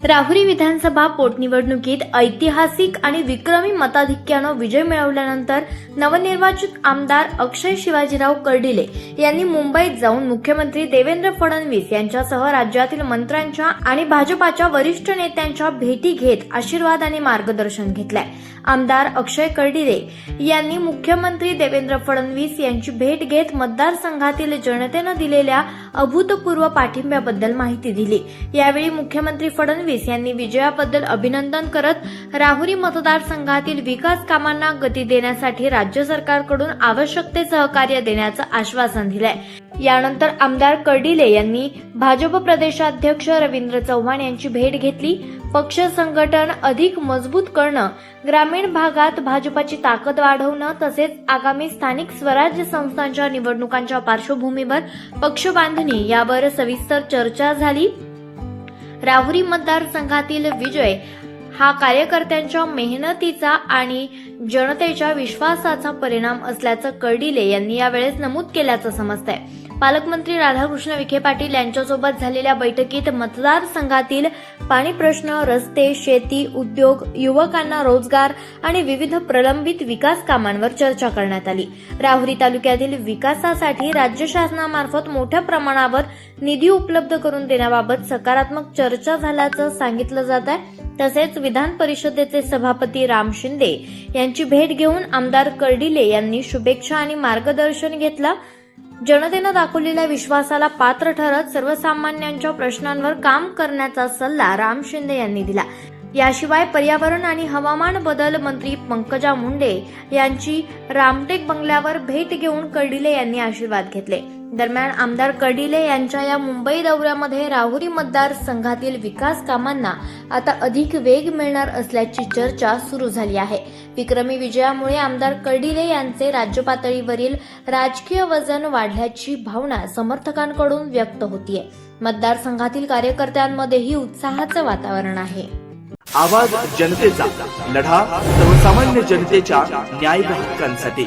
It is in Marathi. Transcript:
राहुरी विधानसभा पोटनिवडणुकीत ऐतिहासिक आणि विक्रमी मताधिक्यानं विजय मिळवल्यानंतर नवनिर्वाचित आमदार अक्षय शिवाजीराव कर्डिले यांनी मुंबईत जाऊन मुख्यमंत्री देवेंद्र फडणवीस यांच्यासह राज्यातील मंत्र्यांच्या आणि भाजपाच्या वरिष्ठ नेत्यांच्या भेटी घेत आशीर्वाद आणि मार्गदर्शन घेतलंय। आमदार अक्षय कर्डिले यांनी मुख्यमंत्री देवेंद्र फडणवीस यांची भेट घेत मतदारसंघातील जनतेनं दिलेल्या अभूतपूर्व पाठिंब्याबद्दल माहिती दिली। यावेळी मुख्यमंत्री फडणवीस यांनी विजयाबद्दल अभिनंदन करत राहुरी मतदारसंघातील विकास कामांना गती देण्यासाठी राज्य सरकारकडून आवश्यक ते सहकार्य देण्याचं आश्वासन दिलंय। यानंतर आमदार कर्डिले यांनी भाजप प्रदेशाध्यक्ष रवींद्र चव्हाण यांची भेट घेतली। पक्ष संघटन अधिक मजबूत करणं, ग्रामीण भागात भाजपाची ताकद वाढवणं तसेच आगामी स्थानिक स्वराज्य संस्थांच्या निवडणुकांच्या पार्श्वभूमीवर पक्ष बांधणी यावर सविस्तर चर्चा झाली। राहुरी मतदारसंघातील विजय हा कार्यकर्त्यांच्या मेहनतीचा आणि जनतेच्या विश्वासाचा परिणाम असल्याचं कर्डिले यांनी यावेळेस नमूद केल्याचं समजतंय। पालकमंत्री राधाकृष्ण विखे पाटील यांच्यासोबत झालेल्या बैठकीत मतदारसंघातील पाणी प्रश्न, रस्ते, शेती, उद्योग, युवकांना रोजगार आणि विविध प्रलंबित विकास कामांवर चर्चा करण्यात आली। राहुरी तालुक्यातील विकासासाठी राज्य शासनामार्फत मोठ्या प्रमाणावर निधी उपलब्ध करून देण्याबाबत सकारात्मक चर्चा झाल्याचं सांगितलं जात आहे। तसेच विधान परिषदेचे सभापती राम शिंदे यांची भेट घेऊन आमदार कर्डिले यांनी शुभेच्छा आणि मार्गदर्शन घेतलं। जनतेनं दाखवलेल्या विश्वासाला पात्र ठरत सर्वसामान्यांच्या प्रश्नांवर काम करण्याचा सल्ला राम शिंदे यांनी दिला। याशिवाय पर्यावरण आणि हवामान बदल मंत्री पंकजा मुंडे यांची रामटेक बंगल्यावर भेट घेऊन कर्डिले यांनी आशीर्वाद घेतले। दरम्यान आमदार कर्डिले यांच्या या मुंबई दौऱ्यामध्ये राहुरी मतदारसंघातील विकास कामांना आता अधिक वेग मिळणार असल्याची चर्चा सुरू झाली आहे। विक्रमी विजयामुळे आमदार कर्डिले यांचे राज्य पातळीवरील राजकीय वजन वाढल्याची भावना समर्थकांकडून व्यक्त होतीये। मतदारसंघातील कार्यकर्त्यांमध्येही उत्साहाचं वातावरण आहे। आवाज जनतेचा, लढा सर्वसामान्य जनतेच्या न्याय हक्कांसाठी।